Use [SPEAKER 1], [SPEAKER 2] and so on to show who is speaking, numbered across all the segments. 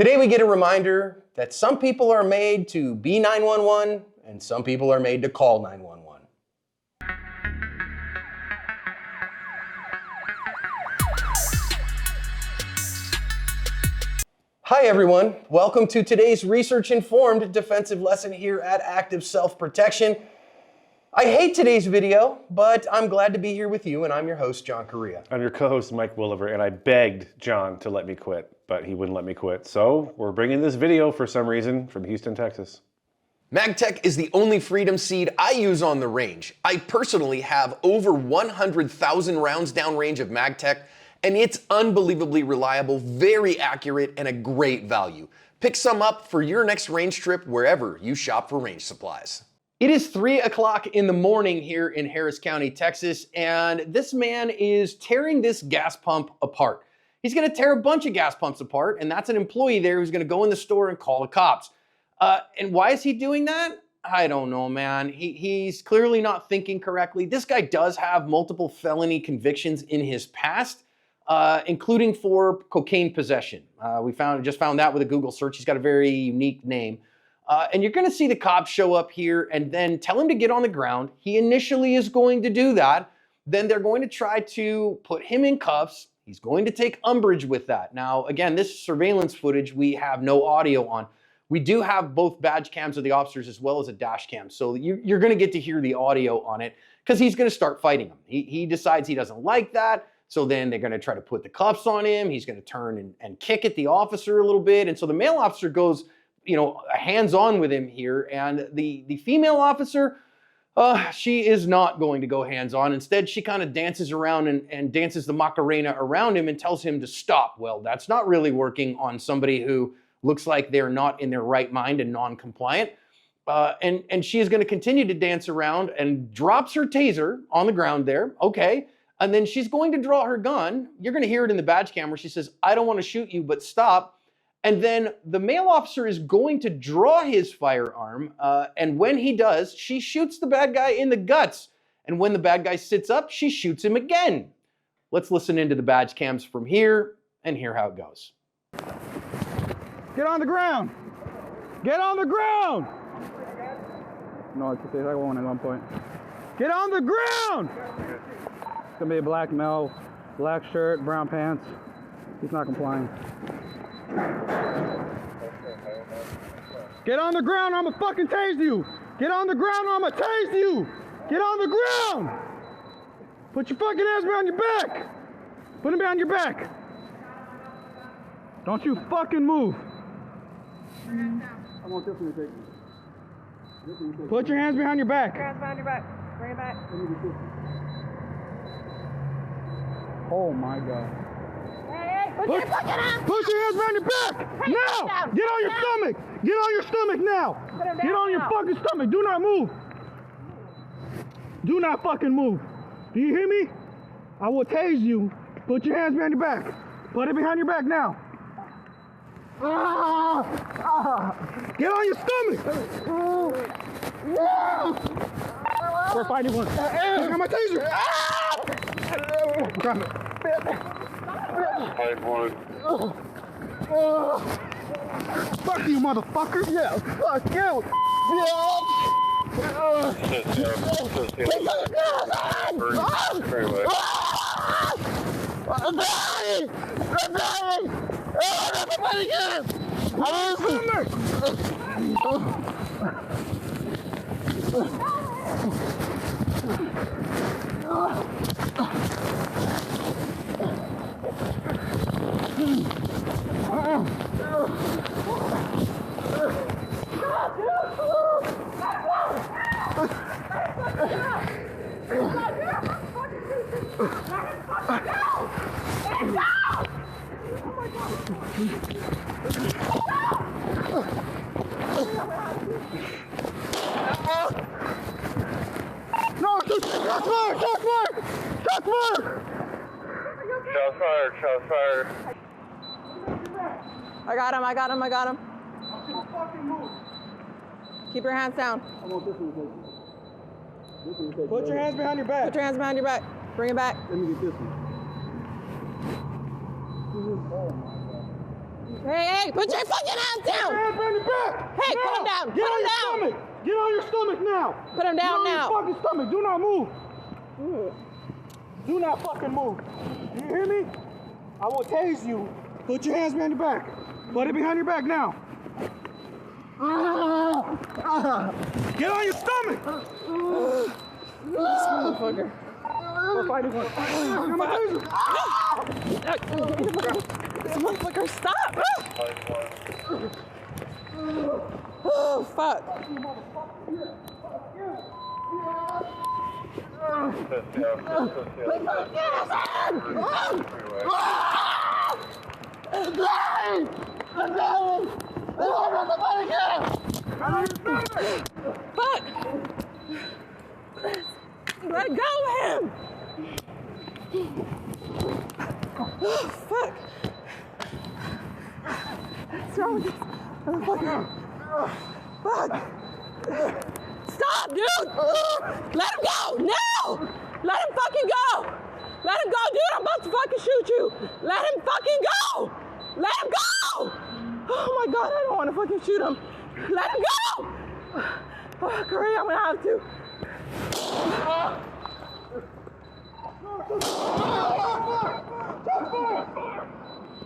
[SPEAKER 1] Today we get a reminder that some people are made to be 911 and some people are made to call 911. Hi everyone, welcome to today's research-informed defensive lesson here at Active Self-Protection. I hate today's video, but I'm glad to be here with you, and I'm your host, John Correa.
[SPEAKER 2] I'm your co-host, Mike Williver, and I begged John to let me quit, but he wouldn't let me quit. So we're bringing this video for some reason from Houston, Texas.
[SPEAKER 3] Magtech is the only Freedom Seed I use on the range. I personally have over 100,000 rounds downrange of Magtech, and it's unbelievably reliable, very accurate, and a great value. Pick some up for your next range trip wherever you shop for range supplies.
[SPEAKER 1] It is 3 o'clock in the morning here in Harris County, Texas, and this man is tearing this gas pump apart. He's gonna tear a bunch of gas pumps apart, and that's an employee there who's gonna go in the store and call the cops. And why is he doing that? I don't know, man. He's clearly not thinking correctly. This guy does have multiple felony convictions in his past, including for cocaine possession. We just found that with a Google search. He's got a very unique name. And you're gonna see the cops show up here and then tell him to get on the ground. He initially is going to do that. Then they're going to try to put him in cuffs. He's going to take umbrage with that. Now, again, this surveillance footage, we have no audio on. We do have both badge cams of the officers as well as a dash cam. So you're gonna get to hear the audio on it because he's gonna start fighting him. He decides he doesn't like that. So then they're gonna try to put the cuffs on him. He's gonna turn and kick at the officer a little bit. And so the male officer goes, hands-on with him here, and the female officer, she is not going to go hands-on. Instead, she kind of dances around and dances the Macarena around him and tells him to stop. Well, that's not really working on somebody who looks like they're not in their right mind and non-compliant. And she is going to continue to dance around and drops her taser on the ground there. Okay. And then she's going to draw her gun. You're going to hear it in the badge cam where she says, "I don't want to shoot you, but stop." And then the male officer is going to draw his firearm, and when he does, she shoots the bad guy in the guts. And when the bad guy sits up, she shoots him again. Let's listen into the badge cams from here and hear how it goes.
[SPEAKER 4] Get on the ground! Get on the ground! No, it's I got one at one point. Get on the ground! It's gonna be a black male, black shirt, brown pants. He's not complying. Get on the ground or I'ma fucking tase you! Get on the ground or I'ma tase you! Get on the ground! Put your fucking hands behind your back! Put them behind your back! Don't you fucking move! I want this one to take you. Put your hands behind your back.
[SPEAKER 5] Hands behind your back. Bring it back.
[SPEAKER 4] Oh my God.
[SPEAKER 5] Hey, put your fucking hands.
[SPEAKER 4] Put your hands behind your back!
[SPEAKER 5] Hey,
[SPEAKER 4] Now!
[SPEAKER 5] down.
[SPEAKER 4] Get on your stomach! Get on your stomach now!
[SPEAKER 5] Put him
[SPEAKER 4] Get
[SPEAKER 5] down
[SPEAKER 4] on your
[SPEAKER 5] now.
[SPEAKER 4] fucking stomach! Do not move! Do not fucking move! Do you hear me? I will tase you. Put your hands behind your back. Put it behind your back now. Get on your stomach! We're fighting one. I got my taser! Grab it. Fuck you, motherfucker! Yeah, fuck you! No, shots fired! Shots fired! Shots fired!
[SPEAKER 6] Shots fired, shots fired.
[SPEAKER 5] I got him, I got him, I got him.
[SPEAKER 4] Don't fucking move.
[SPEAKER 5] Keep your hands down.
[SPEAKER 4] I want this one to take. This one to take. Put your hands behind your back.
[SPEAKER 5] Put your hands behind your back. Bring it back.
[SPEAKER 4] Let me get this one. Oh my God.
[SPEAKER 5] Hey, put your fucking hands down.
[SPEAKER 4] Hands on your back.
[SPEAKER 5] Hey,
[SPEAKER 4] now.
[SPEAKER 5] put him down.
[SPEAKER 4] Get
[SPEAKER 5] Put
[SPEAKER 4] on
[SPEAKER 5] him
[SPEAKER 4] your
[SPEAKER 5] down.
[SPEAKER 4] stomach. Get on your stomach now.
[SPEAKER 5] Put him down
[SPEAKER 4] Get
[SPEAKER 5] now.
[SPEAKER 4] on your fucking stomach. Do not move. Do not fucking move. You hear me? I will tase you. Put your hands behind your back. Put it behind your back now. Get on your stomach.
[SPEAKER 5] This motherfucker.
[SPEAKER 4] We're fighting for it. Come on, taser.
[SPEAKER 5] This motherfucker, stop. Oh, fuck. Fuck! Let go of him! Oh, fuck! What's wrong with this motherfucker? Fuck! Stop, dude! Let him go! No! Let him fucking go! Let him go, dude! I'm about to fucking shoot you! Let him fucking go! Let him go! Oh my god, I don't want to fucking shoot him! Let him go! Oh, great, I'm gonna have to.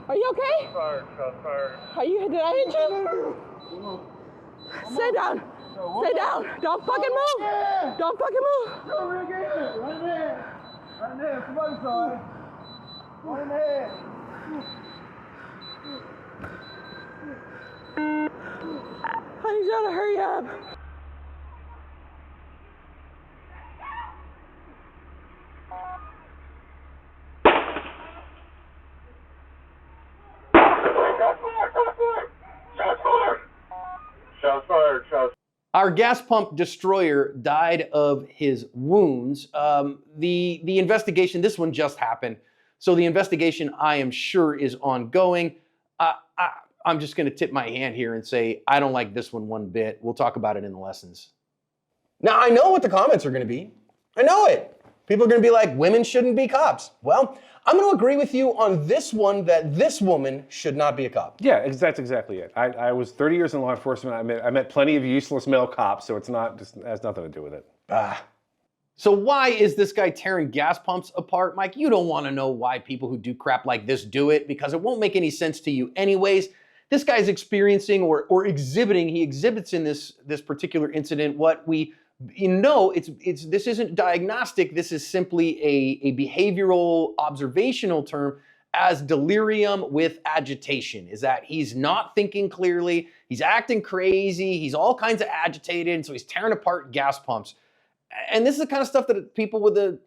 [SPEAKER 5] Are you okay?
[SPEAKER 6] Fired, shot fired.
[SPEAKER 5] Did I hit you? Sit down. Sit down. Don't fucking move. Don't fucking move.
[SPEAKER 4] Right there. Right there. Somebody saw it. Right in the head.
[SPEAKER 5] I need y'all to hurry up.
[SPEAKER 6] Shots fired, shots.
[SPEAKER 1] Our gas pump destroyer died of his wounds. The investigation, this one just happened. So the investigation, I am sure, is ongoing. I'm just going to tip my hand here and say, I don't like this one bit. We'll talk about it in the lessons.
[SPEAKER 3] Now, I know what the comments are going to be. I know it. People are going to be like, women shouldn't be cops. Well, I'm going to agree with you on this one, that this woman should not be a cop.
[SPEAKER 2] Yeah, that's exactly it. I was 30 years in law enforcement. I met plenty of useless male cops, so it's not just has nothing to do with it.
[SPEAKER 1] So why is this guy tearing gas pumps apart? Mike, you don't want to know why people who do crap like this do it, because it won't make any sense to you anyways. This guy's experiencing or exhibiting, he exhibits in this particular incident what we this isn't diagnostic, this is simply a behavioral observational term as delirium with agitation, is that he's not thinking clearly, he's acting crazy, he's all kinds of agitated, and so he's tearing apart gas pumps. And this is the kind of stuff that people with a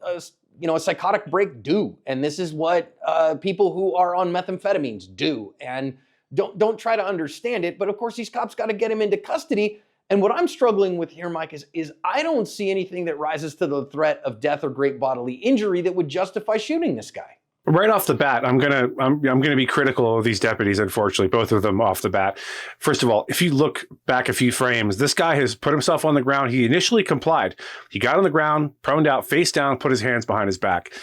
[SPEAKER 1] psychotic break do. And this is what people who are on methamphetamines do. And don't try to understand it. But of course, these cops got to get him into custody. And what I'm struggling with here, Mike, is I don't see anything that rises to the threat of death or great bodily injury that would justify shooting this guy.
[SPEAKER 7] Right off the bat, I'm gonna be critical of these deputies. Unfortunately, both of them off the bat. First of all, if you look back a few frames, this guy has put himself on the ground. He initially complied. He got on the ground, proned out, face down, put his hands behind his back.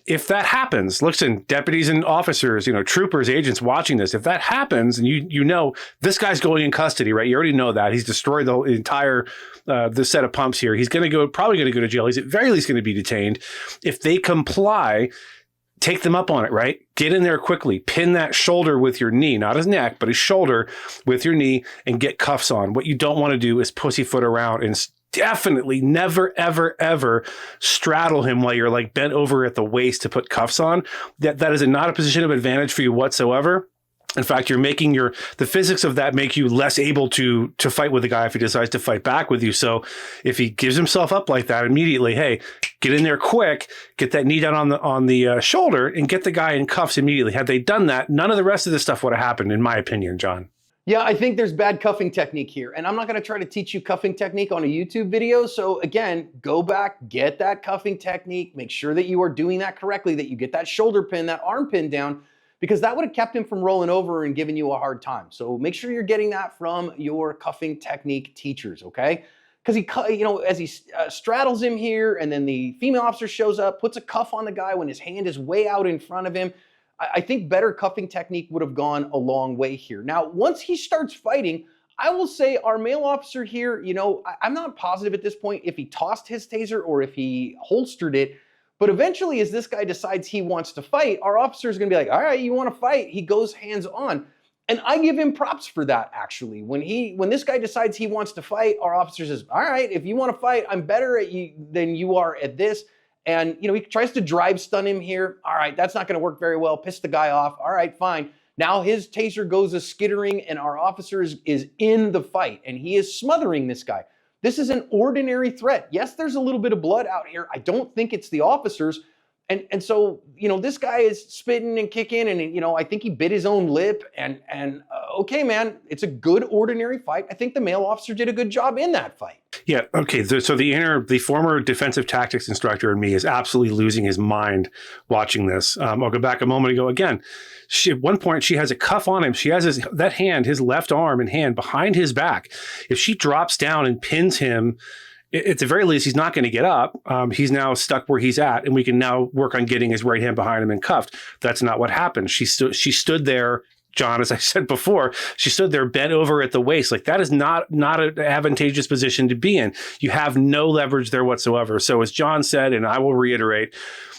[SPEAKER 7] If that happens, listen, deputies and officers, troopers, agents watching this, if that happens and you know this guy's going in custody, right? You already know that. He's destroyed the entire the set of pumps here. He's probably going to go to jail. He's at very least going to be detained. If they comply, take them up on it, right? Get in there quickly. Pin that shoulder with your knee, not his neck, but his shoulder with your knee, and get cuffs on. What you don't want to do is pussyfoot around, and definitely never, ever, ever straddle him while you're like bent over at the waist to put cuffs on. That is not a position of advantage for you whatsoever. In fact, you're making the physics of that make you less able to fight with the guy if he decides to fight back with you. So if he gives himself up like that immediately, hey, get in there quick, get that knee down on the shoulder, and get the guy in cuffs immediately. Had they done that, none of the rest of this stuff would have happened, in my opinion, John.
[SPEAKER 1] Yeah, I think there's bad cuffing technique here. And I'm not going to try to teach you cuffing technique on a YouTube video. So again, go back, get that cuffing technique, make sure that you are doing that correctly, that you get that shoulder pin, that arm pin down, because that would have kept him from rolling over and giving you a hard time. So make sure you're getting that from your cuffing technique teachers, okay? Because as he straddles him here, and then the female officer shows up, puts a cuff on the guy when his hand is way out in front of him. I think better cuffing technique would have gone a long way here. Now, once he starts fighting, I will say our male officer here, you know, I'm not positive at this point if he tossed his taser or if he holstered it, but eventually as this guy decides he wants to fight, our officer is going to be like, all right, you want to fight? He goes hands on. And I give him props for that, actually. When this guy decides he wants to fight, our officer says, all right, if you want to fight, I'm better at you than you are at this. And, you know, he tries to drive stun him here. All right, that's not going to work very well. Piss the guy off. All right, fine. Now his taser goes a skittering and our officer is in the fight and he is smothering this guy. This is an ordinary threat. Yes, there's a little bit of blood out here. I don't think it's the officers. And so, you know, this guy is spitting and kicking and, you know, I think he bit his own lip and okay, man, it's a good ordinary fight. I think the male officer did a good job in that fight.
[SPEAKER 7] Yeah. Okay. So the former defensive tactics instructor in me is absolutely losing his mind watching this. I'll go back a moment ago again. At one point, she has a cuff on him. She has his left arm and hand behind his back. If she drops down and pins him, at the very least, he's not going to get up. He's now stuck where he's at, and we can now work on getting his right hand behind him and cuffed. That's not what happened. She stood there, John, as I said before, she stood there bent over at the waist. Like that is not an advantageous position to be in. You have no leverage there whatsoever. So as John said, and I will reiterate,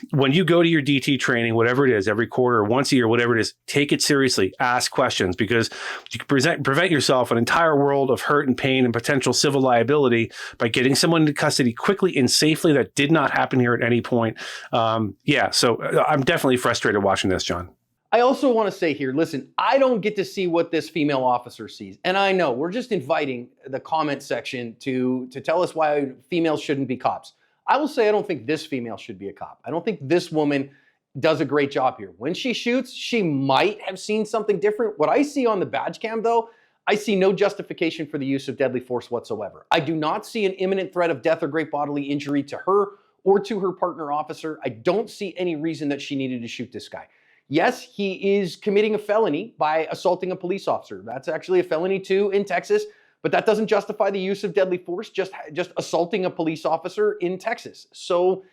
[SPEAKER 7] when you go to your DT training, whatever it is, every quarter, once a year, whatever it is, take it seriously, ask questions because you can prevent yourself an entire world of hurt and pain and potential civil liability by getting someone into custody quickly and safely. That did not happen here at any point. So I'm definitely frustrated watching this, John.
[SPEAKER 1] I also want to say here, listen, I don't get to see what this female officer sees. And I know we're just inviting the comment section to tell us why females shouldn't be cops. I will say I don't think this female should be a cop. I don't think this woman does a great job here. When she shoots, she might have seen something different. What I see on the badge cam, though, I see no justification for the use of deadly force whatsoever. I do not see an imminent threat of death or great bodily injury to her or to her partner officer. I don't see any reason that she needed to shoot this guy. Yes, he is committing a felony by assaulting a police officer. That's actually a felony too in Texas, but that doesn't justify the use of deadly force, just assaulting a police officer in Texas. So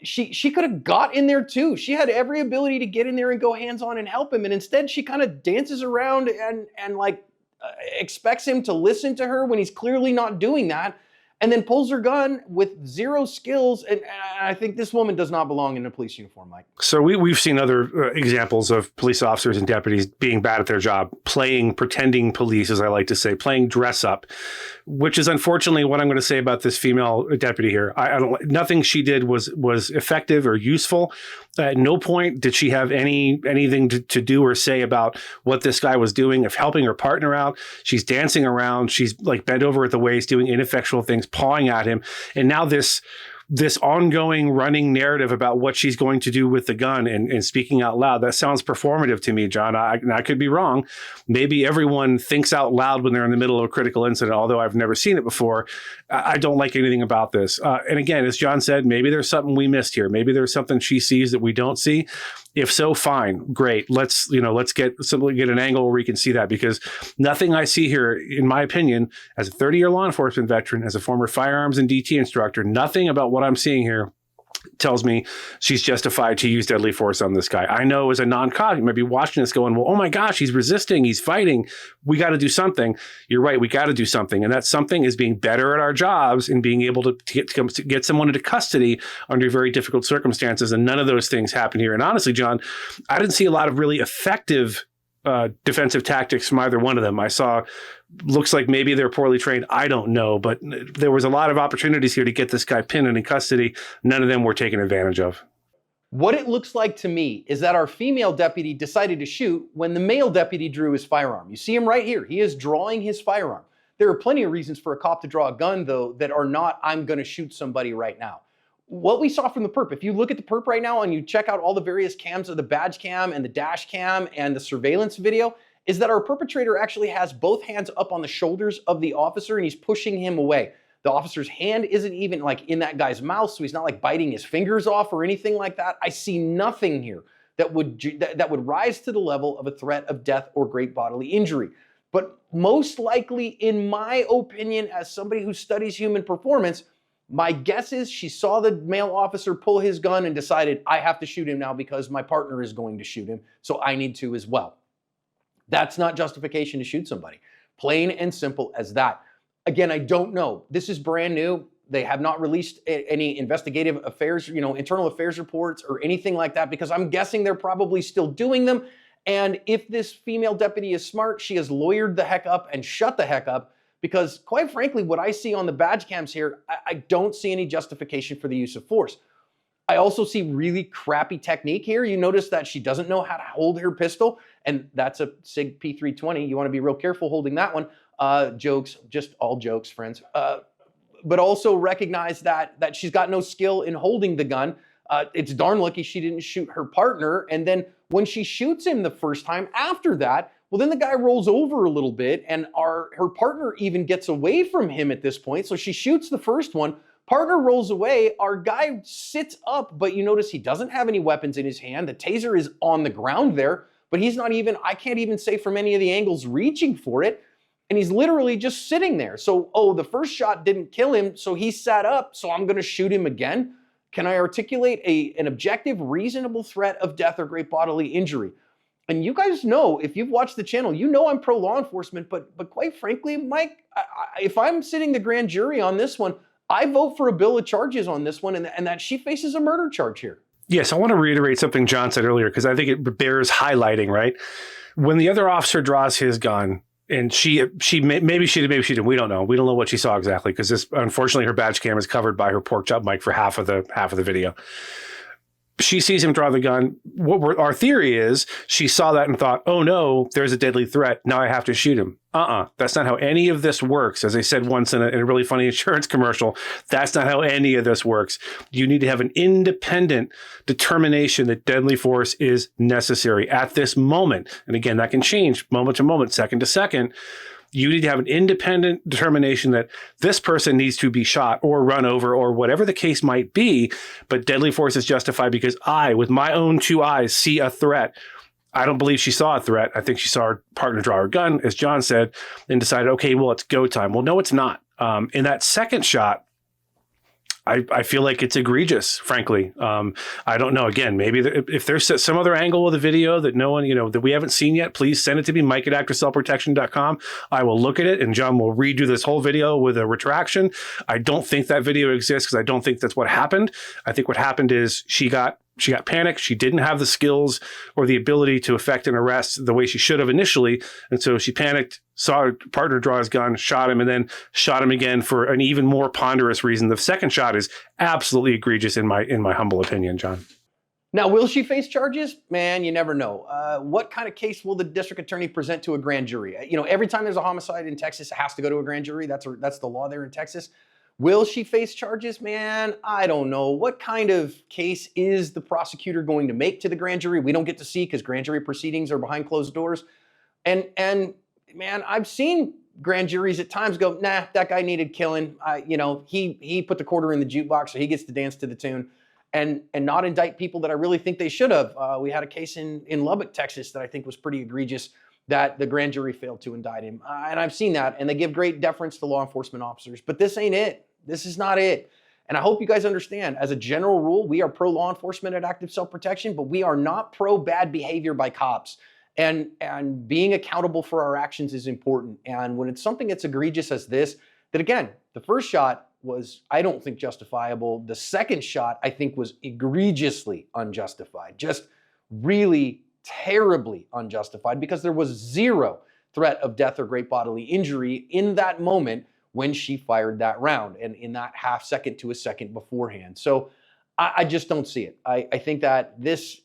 [SPEAKER 1] she could have got in there too. She had every ability to get in there and go hands-on and help him, and instead she kind of dances around and expects him to listen to her when he's clearly not doing that. And then pulls her gun with zero skills. And I think this woman does not belong in a police uniform, Mike.
[SPEAKER 7] So we've seen other examples of police officers and deputies being bad at their job, pretending police, as I like to say, playing dress up, which is unfortunately what I'm going to say about this female deputy here. Nothing she did was effective or useful. At no point did she have anything to do or say about what this guy was doing, of helping her partner out. She's dancing around. She's like bent over at the waist, doing ineffectual things, pawing at him. And now this ongoing running narrative about what she's going to do with the gun and speaking out loud, that sounds performative to me, John. I could be wrong. Maybe everyone thinks out loud when they're in the middle of a critical incident, although I've never seen it before. I don't like anything about this. And again, as John said, maybe there's something we missed here. Maybe there's something she sees that we don't see. If so, fine, great. Let's get an angle where we can see that, because nothing I see here, in my opinion, as a 30-year law enforcement veteran, as a former firearms and DT instructor, nothing about what I'm seeing here tells me she's justified to use deadly force on this guy. I know as a non-cop, you might be watching this going, well, oh my gosh, he's resisting, he's fighting. We got to do something. You're right, we got to do something. And that something is being better at our jobs and being able to get someone into custody under very difficult circumstances. And none of those things happen here. And honestly, John, I didn't see a lot of really effective defensive tactics from either one of them. I saw, looks like maybe they're poorly trained. I don't know, but there was a lot of opportunities here to get this guy pinned and in custody. None of them were taken advantage of.
[SPEAKER 1] What it looks like to me is that our female deputy decided to shoot when the male deputy drew his firearm. You see him right here. He is drawing his firearm. There are plenty of reasons for a cop to draw a gun, though, that are not, I'm going to shoot somebody right now. What we saw from the perp, if you look at the perp right now and you check out all the various cams of the badge cam and the dash cam and the surveillance video, is that our perpetrator actually has both hands up on the shoulders of the officer and he's pushing him away. The officer's hand isn't even like in that guy's mouth, so he's not like biting his fingers off or anything like that. I see nothing here that would rise to the level of a threat of death or great bodily injury. But most likely, in my opinion, as somebody who studies human performance, My guess is she saw the male officer pull his gun and decided, I have to shoot him now because my partner is going to shoot him, so I need to as well. That's not justification to shoot somebody. Plain and simple as that. Again, I don't know. This is brand new. They have not released any investigative affairs, internal affairs reports or anything like that, because I'm guessing they're probably still doing them. And if this female deputy is smart, she has lawyered the heck up and shut the heck up, because quite frankly, what I see on the badge cams here, I don't see any justification for the use of force. I also see really crappy technique here. You notice that she doesn't know how to hold her pistol, and that's a SIG P320. You want to be real careful holding that one. Jokes, just all jokes, friends. But also recognize that she's got no skill in holding the gun. It's darn lucky she didn't shoot her partner. And then when she shoots him the first time after that, well, then the guy rolls over a little bit, and her partner even gets away from him at this point. So she shoots the first one. Partner rolls away. Our guy sits up, but you notice he doesn't have any weapons in his hand. The taser is on the ground there, but he's not even, I can't even say from any of the angles, reaching for it. And he's literally just sitting there. So, the first shot didn't kill him, so he sat up, so I'm gonna shoot him again. Can I articulate an objective, reasonable threat of death or great bodily injury? And you guys know, if you've watched the channel, you know I'm pro law enforcement, but quite frankly, Mike, if I'm sitting the grand jury on this one, I vote for a bill of charges on this one, and that she faces a murder charge here.
[SPEAKER 7] Yes, I want to reiterate something John said earlier, because I think it bears highlighting, right? When the other officer draws his gun, and maybe she didn't. We don't know. We don't know what she saw exactly, because this, unfortunately, her badge cam is covered by her pork chop mic for half of the video. She sees him draw the gun. Our theory is she saw that and thought, oh no, there's a deadly threat. Now I have to shoot him. That's not how any of this works. As I said once in a really funny insurance commercial, that's not how any of this works. You need to have an independent determination that deadly force is necessary at this moment. And again, that can change moment to moment, second to second. You need to have an independent determination that this person needs to be shot or run over or whatever the case might be, but deadly force is justified because I, with my own two eyes, see a threat. I don't believe she saw a threat. I think she saw her partner draw her gun, as John said, and decided, okay, well, it's go time. Well, no, it's not. In that second shot, I feel like it's egregious, frankly. I don't know. Again, maybe if there's some other angle of the video that no one, that we haven't seen yet, please send it to me, Mike@ActiveCellProtection.com. I will look at it, and John will redo this whole video with a retraction. I don't think that video exists, because I don't think that's what happened. I think what happened is she got panicked. She didn't have the skills or the ability to effect an arrest the way she should have initially. And so she panicked, saw her partner draw his gun, shot him, and then shot him again for an even more ponderous reason. The second shot is absolutely egregious in my humble opinion, John.
[SPEAKER 1] Now, will she face charges? Man, you never know. What kind of case will the district attorney present to a grand jury? Every time there's a homicide in Texas, it has to go to a grand jury. That's the law there in Texas. Will she face charges? Man, I don't know. What kind of case is the prosecutor going to make to the grand jury? We don't get to see, because grand jury proceedings are behind closed doors. And man, I've seen grand juries at times go, nah, that guy needed killing. He put the quarter in the jukebox, so he gets to dance to the tune, and not indict people that I really think they should have. We had a case in Lubbock, Texas, that I think was pretty egregious, that the grand jury failed to indict him. And I've seen that, and they give great deference to law enforcement officers, but this ain't it. This is not it. And I hope you guys understand, as a general rule, we are pro law enforcement at Active Self Protection, but we are not pro bad behavior by cops. And being accountable for our actions is important. And when it's something that's egregious as this, that again, the first shot was, I don't think, justifiable. The second shot, I think, was egregiously unjustified. Just really terribly unjustified, because there was zero threat of death or great bodily injury in that moment when she fired that round, and in that half second to a second beforehand. So I just don't see it. I think that this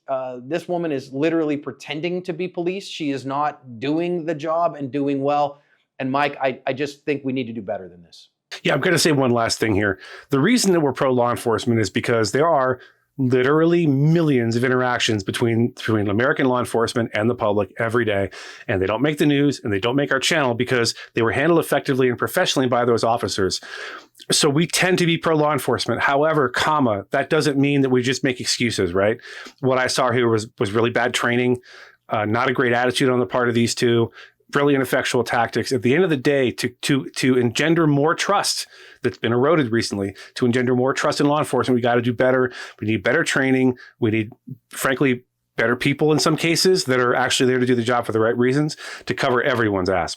[SPEAKER 1] woman is literally pretending to be police. She is not doing the job and doing well. And Mike, I just think we need to do better than this.
[SPEAKER 7] Yeah, I'm going to say one last thing here. The reason that we're pro law enforcement is because there are literally millions of interactions between American law enforcement and the public every day. And they don't make the news, and they don't make our channel, because they were handled effectively and professionally by those officers. So we tend to be pro law enforcement. However, that doesn't mean that we just make excuses, right? What I saw here was really bad training, not a great attitude on the part of these two. fairly ineffectual tactics. At the end of the day, to engender more trust that's been eroded recently, to engender more trust in law enforcement, we got to do better. We need better training. We need, frankly, better people in some cases that are actually there to do the job for the right reasons, to cover everyone's ass.